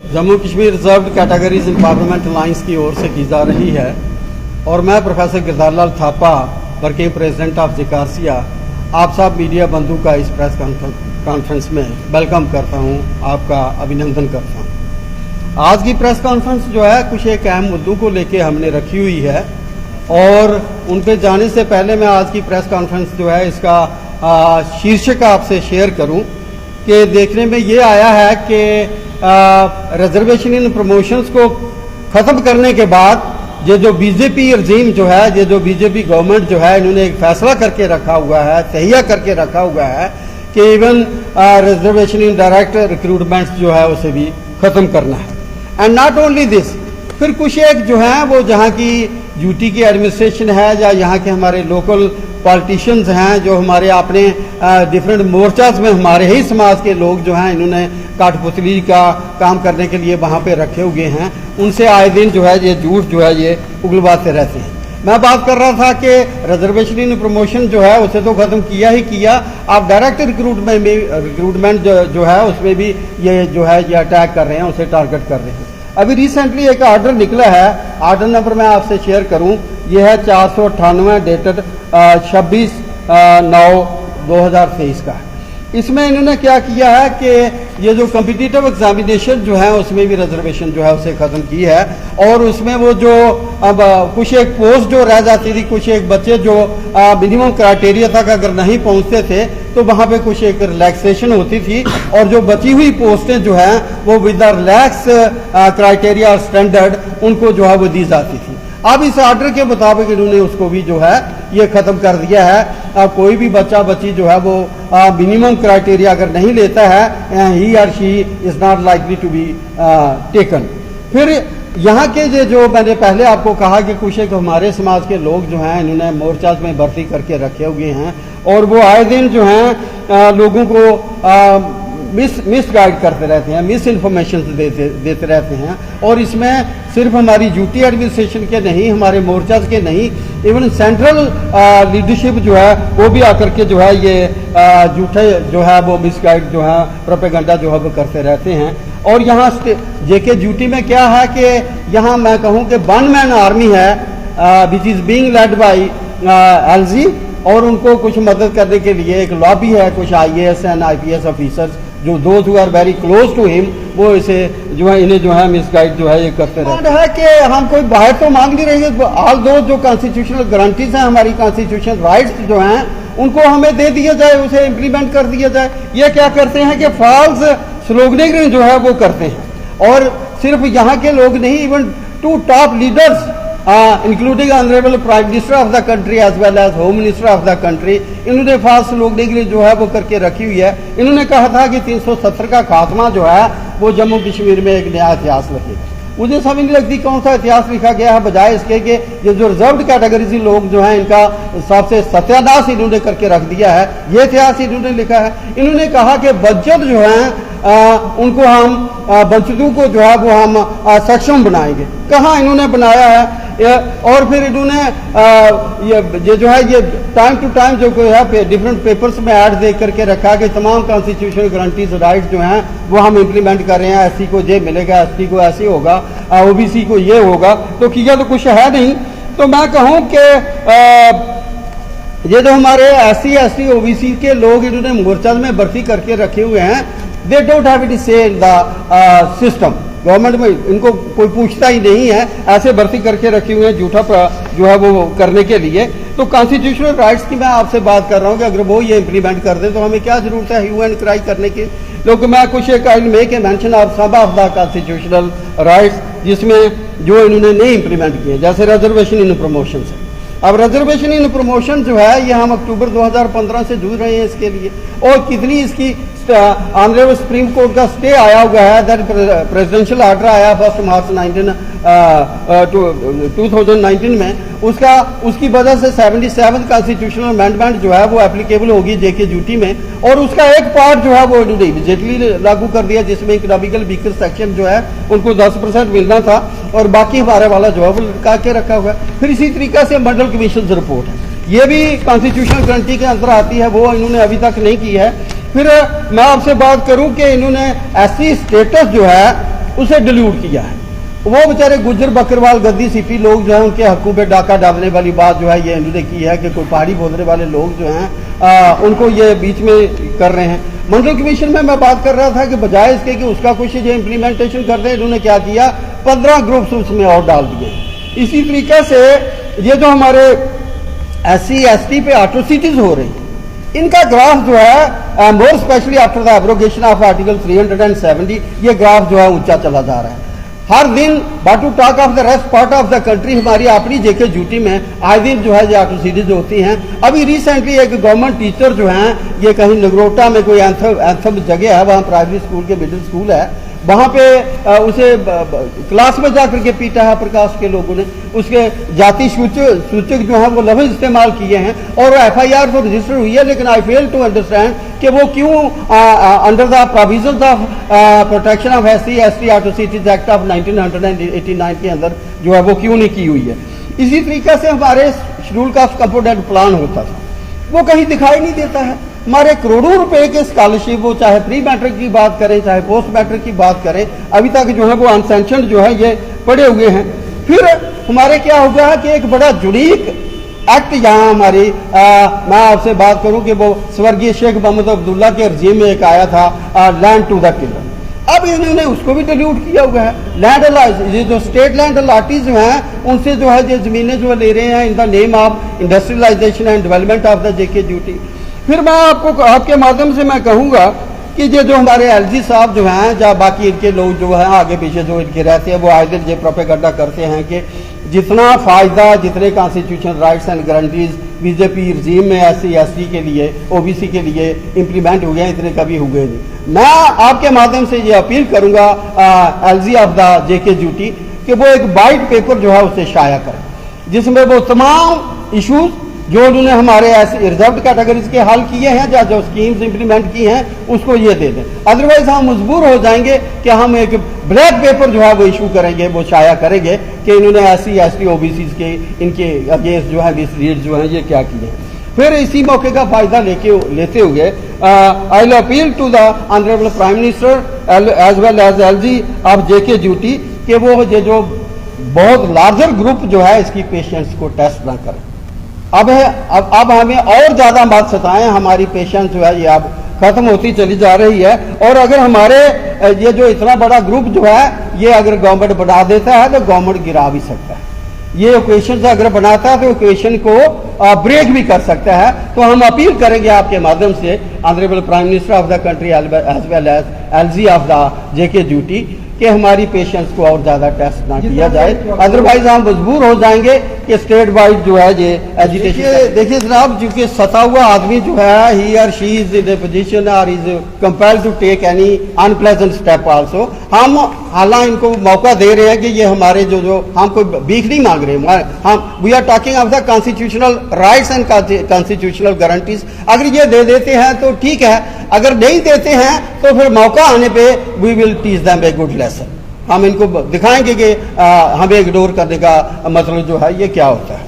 Jammu Kashmir reserved categories empowerment alliance की ओर से की जा रही है और मैं professor Girdhar Lal Thapa working president of जिकारसिया आप सब मीडिया बंधु का इस प्रेस कॉन्फ्रेंस में वेलकम करता हूं, आपका अभिनंदन करता हूं। आज की प्रेस कॉन्फ्रेंस जो है कुछ एक अहम मुद्दों को लेके हमने रखी हुई है और उन पे जाने से पहले मैं आज की प्रेस कॉन्फ्रेंस जो है इसका शीर्षक आपसे शेयर करूं कि देखने में ये आया है कि रिजर्वेशन इन प्रमोशंस को खत्म करने के बाद ये जो बीजेपी रजीम जो है, ये जो बीजेपी गवर्नमेंट जो है, इन्होंने एक फैसला करके रखा हुआ है, तहिया करके रखा हुआ है कि even reservation in direct recruitments जो है उसे भी खत्म करना है। एंड नॉट ओनली दिस, फिर कुछ एक जो है वो जहाँ की यूटी की एडमिनिस्ट्रेशन है या यहाँ के हमारे लोकल पॉलिटिशियंस हैं जो हमारे अपने डिफरेंट मोर्चाज में हमारे ही समाज के लोग जो हैं इन्होंने काठपुतली का काम करने के लिए वहाँ पे रखे हुए हैं, उनसे आए दिन जो है ये झूठ जो है ये उगलवाते रहते हैं। मैं बात कर रहा था कि रिजर्वेशन इन प्रमोशन जो है उसे तो खत्म किया ही किया, आप डायरेक्ट रिक्रूटमेंट जो है उसमें भी ये जो है ये अटैक कर रहे हैं, उसे टारगेट कर रहे हैं। अभी रिसेंटली एक ऑर्डर निकला है, ऑर्डर नंबर मैं आपसे शेयर करूं, ये है 498 डेटेड 26/9/2023 का। इसमें इन्होंने क्या किया है कि ये जो कॉम्पिटिटिव एग्जामिनेशन जो है उसमें भी रिजर्वेशन जो है उसे खत्म की है और उसमें वो जो अब कुछ एक पोस्ट जो रह जाती थी, कुछ एक बच्चे जो मिनिमम क्राइटेरिया तक अगर नहीं पहुंचते थे तो वहां पे कुछ एक रिलैक्सेशन होती थी और जो बची हुई पोस्टें जो है वो विद रिलैक्स क्राइटेरिया और स्टैंडर्ड उनको जो है वो दी जाती थी। अब इस ऑर्डर के मुताबिक इन्होंने उसको भी जो है ये खत्म कर दिया है। कोई भी बच्चा बच्ची जो है वो मिनिमम क्राइटेरिया अगर नहीं लेता है, ही और she is not likely to be taken. फिर यहाँ के जो मैंने पहले आपको कहा कि कुछ एक हमारे समाज के लोग जो हैं इन्होंने मोर्चाज में भर्ती करके रखे हुए हैं और वो आए दिन जो हैं लोगों को मिस गाइड करते रहते हैं, मिस इन्फॉर्मेशन देते रहते हैं और इसमें सिर्फ हमारी यूटी एडमिनिस्ट्रेशन के नहीं, हमारे मोर्चाज के नहीं, इवन सेंट्रल लीडरशिप जो है वो भी आकर के जो है ये झूठे जो है वो मिस गाइड जो है प्रोपेगेंडा जो है वो करते रहते हैं। और यहाँ जेके ड्यूटी में क्या है कि यहाँ मैं कहूँ कि वन मैन आर्मी है which is being led by LG और उनको कुछ मदद करने के लिए एक लॉबी है, कुछ आईएएस एंड आईपीएस ऑफिसर्स जो those who are very close to him वो इसे जो है इन्हें जो है मिसगाइड जो है ये करते रहते हैं कि हम कोई बाहर तो मांग नहीं रही है, ऑल दो जो कॉन्स्टिट्यूशनल गारंटीज हैं, हमारी कॉन्स्टिट्यूशनल राइट्स जो हैं उनको हमें दे दिया जाए, उसे इम्प्लीमेंट कर दिया जाए। ये क्या करते हैं कि फॉल्स स्लोगनिंग जो है वो करते हैं और सिर्फ यहाँ के लोग नहीं, even 2 top leaders including honourable prime minister of the country as well as home minister of the country, इन्होंने फास्ट लोग जो है वो करके रखी हुई है। इन्होंने कहा था कि 370 का खात्मा जो है वो जम्मू कश्मीर में एक नया इतिहास लिखेगा। मुझे समझ नहीं लगती कौन सा इतिहास लिखा गया है, बजाय इसके कि ये जो रिजर्व्ड कैटेगरीज लोग जो हैं इनका सबसे सत्यानाश इन्होंने करके रख दिया है, ये इतिहास इन्होंने लिखा है। इन्होंने कहा कि बंचर जो है उनको हम बंचरों को जो है वो हम सक्षम बनाएंगे। कहाँ इन्होंने बनाया है? और फिर इन्होंने ये जो है ये टाइम टू टाइम जो कोई है डिफरेंट पेपर्स में ऐड दे करके रखा कि तमाम कॉन्स्टिट्यूशनल गारंटीज राइट्स जो हैं वो हम इम्प्लीमेंट कर रहे हैं, एससी को ये मिलेगा, एसटी को ऐसे होगा, ओबीसी को ये होगा, तो किया तो कुछ है नहीं। तो मैं कहूँ कि ये जो हमारे एससी एसटी ओबीसी के लोग इन्होंने मोर्चा में भर्ती करके रखे हुए हैं, दे डोंट हैव एनी से इन द सिस्टम। गवर्नमेंट में इनको कोई पूछता ही नहीं है, ऐसे भर्ती करके रखे हुए हैं झूठा जो है वो करने के लिए। तो कॉन्स्टिट्यूशनल राइट्स की मैं आपसे बात कर रहा हूँ कि अगर वो ये इम्प्लीमेंट कर दें तो हमें क्या जरूरत है ह्यू एंड क्राई करने की। लोग मैं कुछ एक I make a mention of some of the constitutional rights जिसमें जो इन्होंने नहीं इम्प्लीमेंट किए, जैसे रिजर्वेशन इन प्रमोशन से। अब रिजर्वेशन इन प्रमोशन जो है ये हम अक्टूबर 2015 से जूझ रहे हैं इसके लिए, और कितनी इसकी ऑनरेबल सुप्रीम कोर्ट का स्टे आया हुआ है, दैट प्रेसिडेंशियल ऑर्डर आया 1 मार्च 2019 में, उसकी वजह से 77 कॉन्स्टिट्यूशनल अमेंडमेंट जो है वो एप्लीकेबल होगी जेके ड्यूटी में, और उसका एक पार्ट जो है वो इन्होंने इमीडिएटली लागू कर दिया जिसमें इकोनॉमिकल वीकर सेक्शन जो है उनको 10% मिलना था और बाकी हमारे वाला जो है वो लटका के रखा हुआ है। फिर इसी तरीके से मॉडल कमीशन रिपोर्ट है, ये भी कॉन्स्टिट्यूशनल गारंटी के अंदर आती है, वो इन्होंने अभी तक नहीं की है। फिर मैं आपसे बात करूं कि इन्होंने एससी स्टेटस जो है उसे डिल्यूट किया है। वो बेचारे गुज्जर बकरवाल गद्दी सीपी लोग जो है उनके हकों पे डाका डालने वाली बात जो है ये इन्होंने की है कि कोई पहाड़ी बोलने वाले लोग जो हैं उनको ये बीच में कर रहे हैं। मंडल कमीशन में मैं बात कर रहा था कि बजाय इसके कि उसका कुछ जो इम्प्लीमेंटेशन कर दें, इन्होंने क्या किया, 15 ग्रुप्स उसमें और डाल दिए। इसी तरीके से ये जो हमारे SC ST पे एट्रोसिटीज हो रही, इनका ग्राफ जो है more specially after the abrogation of article 370, ये ग्राफ जो है ऊंचा चला जा रहा है हर दिन। But to talk of the rest part of the country, हमारी अपनी JK ड्यूटी में आए दिन जो है ये एट्रोसिटीज होती हैं। अभी रिसेंटली एक गवर्नमेंट टीचर जो हैं, ये कहीं नगरोटा में कोई एंथम जगह है, वहाँ प्राइमरी स्कूल के मिडिल स्कूल है, वहाँ पे उसे क्लास में जाकर के पीटा है प्रकाश के लोगों ने। उसके जाति सूचक जो है वो लफ्ज़ इस्तेमाल किए हैं और FIR तो रजिस्टर हुई है, लेकिन आई फेल टू अंडरस्टैंड कि वो क्यों under the provisions of protection of SC ST atrocities act of 1989 के अंदर जो है वो क्यों नहीं की हुई है। इसी तरीके से हमारे शेड्यूल कास्ट कंपोनेंट प्लान होता था, वो कहीं दिखाई नहीं देता है। हमारे करोड़ों रुपए के स्कॉलरशिप, वो चाहे प्री मैट्रिक की बात करें चाहे पोस्ट मैट्रिक की बात करें, अभी तक जो है वो अनसेंक्शनड जो है ये पड़े हुए हैं। फिर हमारे क्या हो गया कि एक बड़ा यूनिक एक्ट यहाँ हमारी मैं आपसे बात करूं कि वो स्वर्गीय शेख मोहम्मद अब्दुल्ला के रजीम में एक आया था, लैंड टू द टिलर। अब इन्होंने उसको भी डिल्यूट किया हुआ है। लैंड ये जो स्टेट लैंड अलाटीज जो हैं उनसे जो है ये जमीनें जो ले रहे हैं in the name of industrialisation and development of the JK duty. फिर मैं आपको आपके माध्यम से मैं कहूँगा कि ये जो हमारे LG साहब जो हैं या बाकी इनके लोग जो हैं आगे पीछे जो इनके रहते हैं, वो आए दिन ये प्रोपेगेंडा करते हैं कि जितना फ़ायदा, जितने constitution rights and guarantees BJP रजीम में SC ST के लिए OBC के लिए इम्प्लीमेंट हो गए, इतने कभी हुए नहीं। मैं आपके माध्यम से ये अपील करूँगा LG of the JK duty कि वो एक वाइट पेपर जो है उसे शाया करें, जिसमें वो तमाम इशूज़ जो उन्होंने हमारे ऐसे रिजर्व कैटेगरीज के हल किए हैं या जो स्कीम्स इंप्लीमेंट की हैं उसको ये दे दें। अदरवाइज हम मजबूर हो जाएंगे कि हम एक ब्लैक पेपर जो है वो इशू करेंगे, वो शाया करेंगे कि इन्होंने SC ST OBCs के इनके अगेंस्ट जो है मिसलीड जो है ये क्या किए हैं। फिर इसी मौके का फायदा लेते हुए I will appeal to the honourable prime minister as well as LG of JK duty कि वो ये जो बहुत लार्जर ग्रुप जो है इसकी पेशेंट्स को टेस्ट ना करें। अब हमें और ज्यादा मत सताएं, हमारी पेशेंस जो है ये अब खत्म होती चली जा रही है। और अगर हमारे ये जो इतना बड़ा ग्रुप जो है ये अगर गवर्नमेंट बना देता है तो गवर्नमेंट गिरा भी सकता है। ये ओकेशन अगर बनाता है तो ओकेशन को ब्रेक भी कर सकता है। तो हम अपील करेंगे आपके माध्यम से honourable prime minister of the country as well as LG of the JK duty कि हमारी पेशेंट्स को और ज्यादा टेस्ट ना किया जाए, अदरवाइज हम मजबूर हो जाएंगे कि स्टेट वाइड जो है ये एजुकेशन। देखिए जनाब, क्योंकि सता हुआ आदमी जो है ही और she is in a position और is compelled to take any unpleasant step also. हम हालांकि इनको मौका दे रहे हैं कि ये हमारे जो हम कोई भीख नहीं मांग रहे, हम we are talking of the constitutional rights and constitutional guarantees. अगर ये दे देते हैं तो ठीक है, अगर नहीं देते हैं तो फिर मौका आने पे we will teach them a good lesson. हम इनको दिखाएंगे कि हमें इग्नोर करने का मतलब जो है ये क्या होता है।